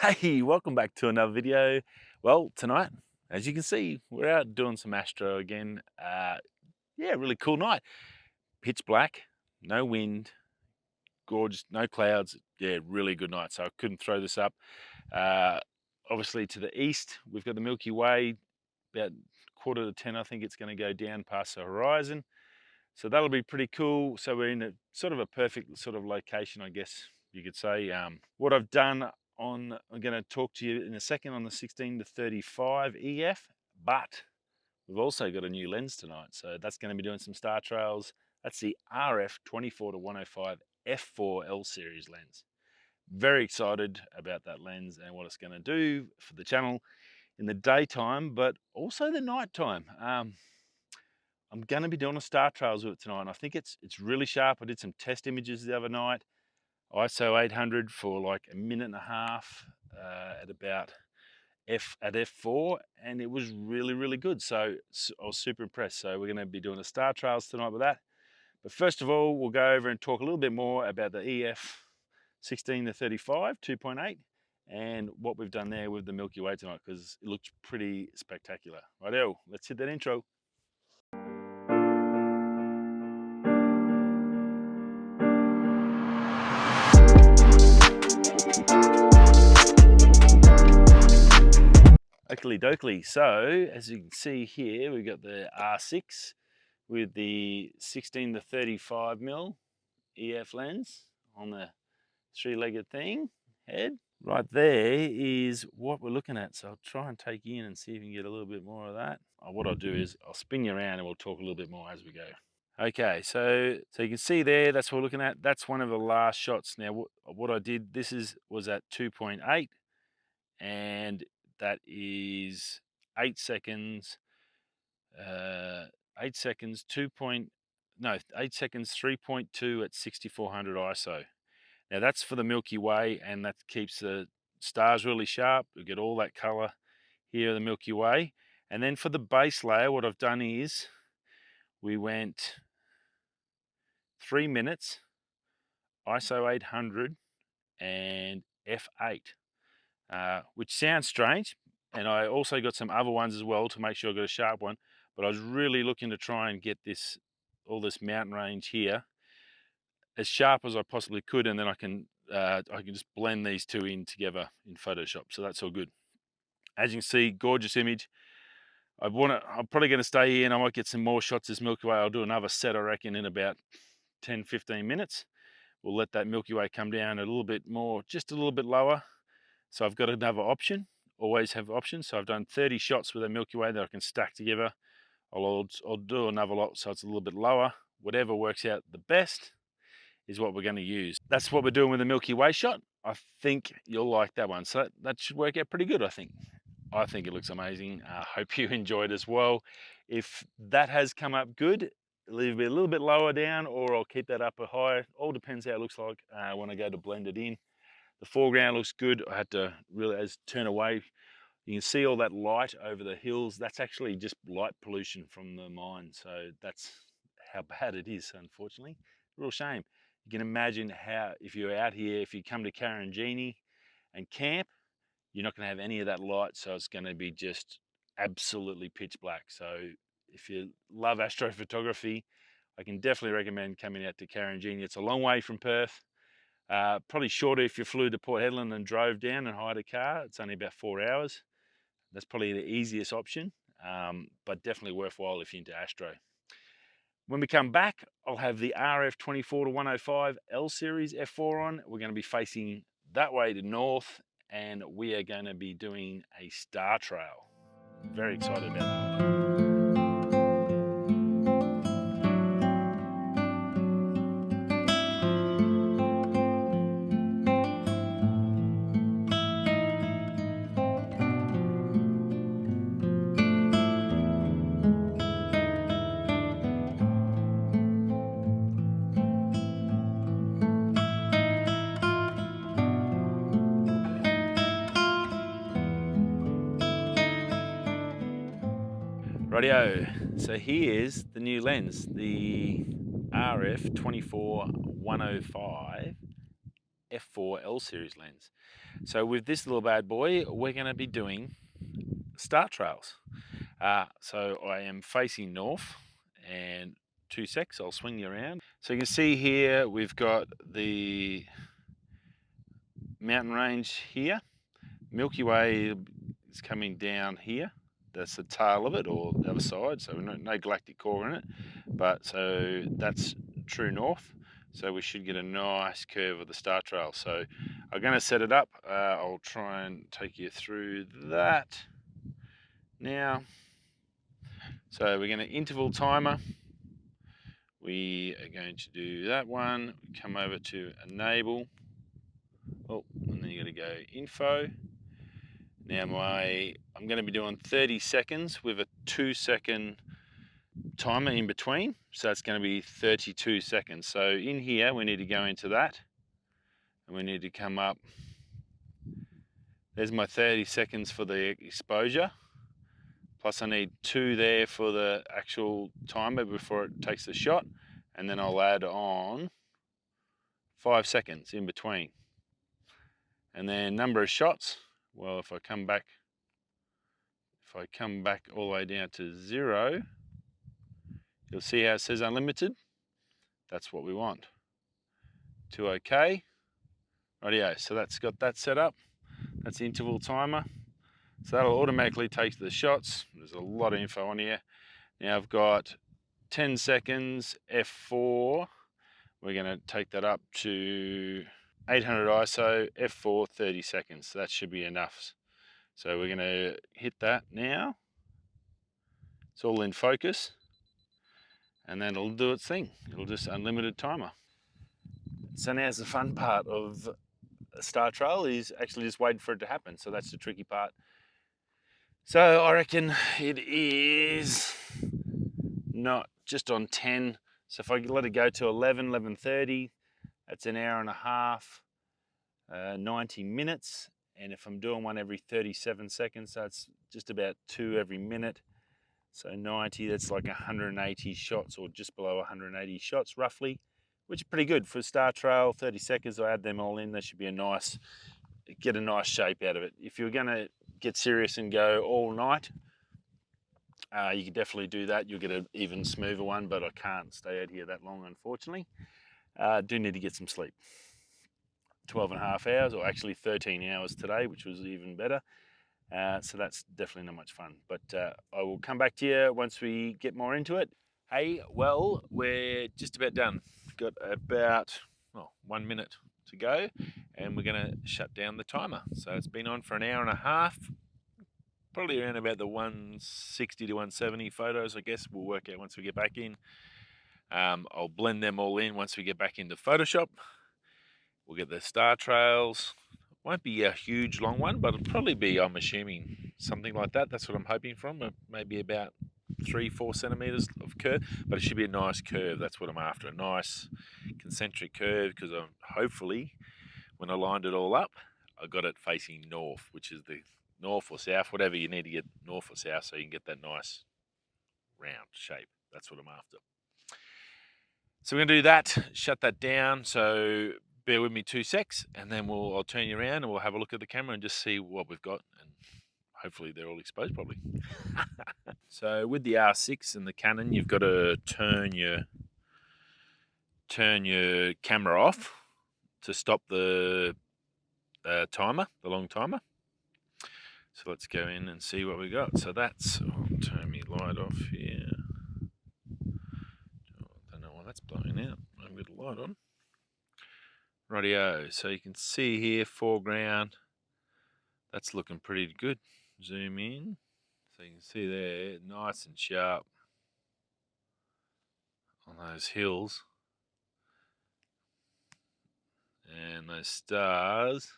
Hey, welcome back to another video. Well, tonight, as you can see, we're out doing some astro again. Yeah, really cool night. Pitch black, no wind, gorgeous, no clouds. Yeah, really good night. So I couldn't throw this up. Uh, Obviously, to the east, we've got the Milky Way. About 9:45, I think it's going to go down past the horizon. So that'll be pretty cool. So we're in a sort of a perfect sort of location, I guess you could say. What I've done I'm going to talk to you in a second on the 16-35 EF, but we've also got a new lens tonight. So that's going to be doing some Startrails. That's the RF24-105 F4 L series lens. Very excited about that lens and what it's going to do for the channel in the daytime, but also the nighttime. I'm going to be doing a Startrails with it tonight. And I think it's really sharp. I did some test images the other night, ISO 800 for like a minute and a half at about f4, and it was really good. So I was super impressed. So we're going to be doing a Startrails tonight with that. But first of all, we'll go over and talk a little bit more about the EF 16-35 2.8 and what we've done there with the Milky Way tonight, because it looks pretty spectacular. Righto, let's hit that intro. Oakley dokley. So as you can see here, we've got the R6 with the 16-35mm EF lens on the three-legged thing head. Right there is what we're looking at. So I'll try and take you in and see if you can get a little bit more of that. What I'll do is I'll spin you around and we'll talk a little bit more as we go. Okay, so you can see there, that's what we're looking at. That's one of the last shots. Now what I did, was at 2.8, and that is 8 seconds, 8 seconds, 8 seconds, 3.2 at 6400 ISO. Now that's for the Milky Way, and that keeps the stars really sharp. We get all that color here, the Milky Way. And then for the base layer, what I've done is we went 3 minutes, ISO 800 and f8, which sounds strange. And I also got some other ones as well to make sure I got a sharp one. But I was really looking to try and get all this mountain range here as sharp as I possibly could, and then I can just blend these two in together in Photoshop. So that's all good. As you can see, gorgeous image. I'm probably going to stay here, and I might get some more shots of this Milky Way. I'll do another set, I reckon, in about 10-15 minutes. We'll let that Milky Way come down a little bit more, just a little bit lower. So I've got another option. Always have options. So I've done 30 shots with a Milky Way that I can stack together. I'll do another lot so it's a little bit lower. Whatever works out the best is what we're going to use. That's what we're doing with the Milky Way shot. I think you'll like that one. So that should work out pretty good, I think. I think it looks amazing. I hope you enjoyed as well. If that has come up good, leave it a little bit lower down, or I'll keep that up a higher. All depends how it looks like when I go to blend it in. The foreground looks good. I had to really turn away. You can see all that light over the hills. That's actually just light pollution from the mine. So that's how bad it is, unfortunately. Real shame. You can imagine how, if you're out here, if you come to Karanjini and camp, you're not going to have any of that light. So it's going to be just absolutely pitch black. So if you love astrophotography, I can definitely recommend coming out to Karanjini. It's a long way from Perth. Probably shorter if you flew to Port Hedland and drove down and hired a car. It's only about 4 hours. That's probably the easiest option, but definitely worthwhile if you're into astro. When we come back, I'll have the RF24-105 L series F4 on. We're going to be facing that way to north, and we are going to be doing a star trail. Very excited about that. Rightio, so here's the new lens, the RF24-105 F4 L series lens. So with this little bad boy, we're going to be doing Startrails. So I am facing north, and 2 secs, I'll swing you around. So you can see here we've got the mountain range here. Milky Way is coming down here. That's the tail of it, or the other side. So no galactic core in it. But so that's true north. So we should get a nice curve of the star trail. So I'm going to set it up. I'll try and take you through that now. So we're going to interval timer. We are going to do that one. Come over to enable. Oh, and then you got to go info. Now I'm going to be doing 30 seconds with a 2-second timer in between. So it's going to be 32 seconds. So in here, we need to go into that. And we need to come up. There's my 30 seconds for the exposure. Plus I need 2 there for the actual timer before it takes the shot. And then I'll add on 5 seconds in between. And then number of shots. Well, if I come back all the way down to 0, you'll see how it says unlimited. That's what we want. To OK. Rightio, so that's got that set up. That's the interval timer. So that'll automatically take the shots. There's a lot of info on here. Now I've got 10 seconds F4. We're going to take that up to 800 ISO F4 30 seconds. So that should be enough. So we're going to hit that now. It's all in focus. And then it'll do its thing. It'll just unlimited timer. So now's the fun part of Startrail, is actually just waiting for it to happen. So that's the tricky part. So I reckon it is not just on 10. So if I let it go to 11:30, that's an hour and a half, 90 minutes. And if I'm doing one every 37 seconds, that's just about 2 every minute. So 90, that's like 180 shots, or just below 180 shots roughly, which is pretty good for Startrail. 30 seconds, I add them all in, that should be get a nice shape out of it. If you're gonna get serious and go all night, you can definitely do that. You'll get an even smoother one, but I can't stay out here that long, unfortunately. Do need to get some sleep. 12.5 hours, or actually 13 hours today, which was even better. So that's definitely not much fun. But I will come back to you once we get more into it. Hey, well, we're just about done. Got about 1 minute to go, and we're going to shut down the timer. So it's been on for an hour and a half. Probably around about the 160 to 170 photos, I guess. We'll work out once we get back in. I'll blend them all in once we get back into Photoshop. We'll get the Startrails. Won't be a huge long one, but it'll probably be, I'm assuming, something like that. That's what I'm hoping from. Maybe about 3-4 centimeters of curve, but it should be a nice curve. That's what I'm after, a nice concentric curve, because hopefully, when I lined it all up, I got it facing north, which is the north or south, whatever you need to get, north or south, so you can get that nice round shape. That's what I'm after. So we're going to do that, shut that down. So bear with me 2 secs, and then I'll turn you around and we'll have a look at the camera and just see what we've got, and hopefully they're all exposed properly. So with the R6 and the Canon, you've got to turn your camera off to stop the timer, the long timer. So let's go in and see what we got. So that's, I'll turn my light off here. I don't know why that's blowing out. I've got the light on. Rightio, so you can see here, foreground, that's looking pretty good. Zoom in, so you can see there, nice and sharp on those hills. And those stars.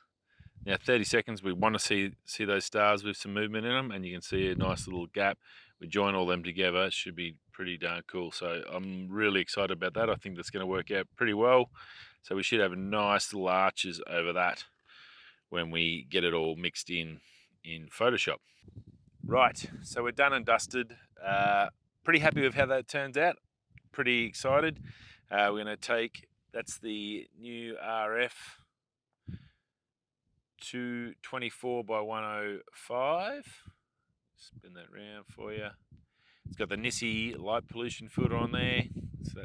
Now 30 seconds, we want to see those stars with some movement in them, and you can see a nice little gap. We join all them together, it should be pretty darn cool. So I'm really excited about that. I think that's going to work out pretty well. So we should have nice little arches over that when we get it all mixed in Photoshop. Right, so we're done and dusted. Pretty happy with how that turns out. Pretty excited. We're going to take, that's the new RF RF24-105. Spin that round for you. It's got the Nisi light pollution filter on there, so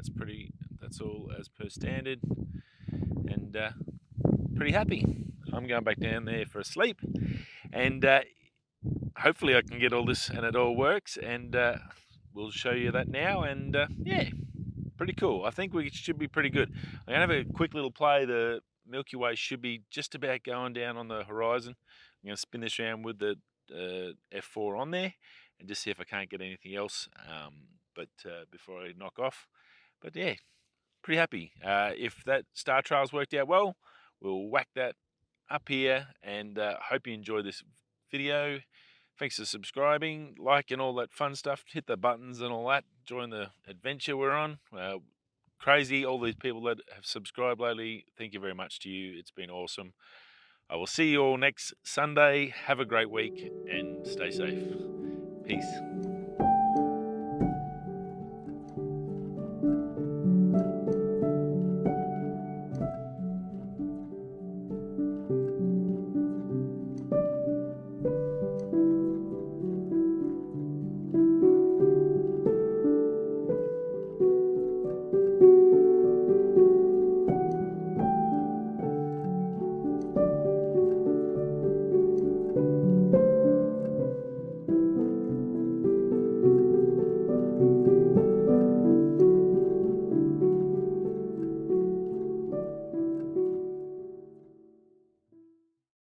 that's all as per standard, and pretty happy. I'm going back down there for a sleep, and hopefully I can get all this and it all works, and we'll show you that now, and yeah, pretty cool. I think we should be pretty good. I'm going to have a quick little play. The Milky Way should be just about going down on the horizon. I'm going to spin this around with the F4 on there and just see if I can't get anything else but before I knock off. But yeah, pretty happy. If that Startrails worked out well, we'll whack that up here, and hope you enjoy this video. Thanks for subscribing, liking, all that fun stuff. Hit the buttons and all that. Join the adventure we're on. Crazy, all these people that have subscribed lately. Thank you very much to you. It's been awesome. I will see you all next Sunday. Have a great week and stay safe. Peace.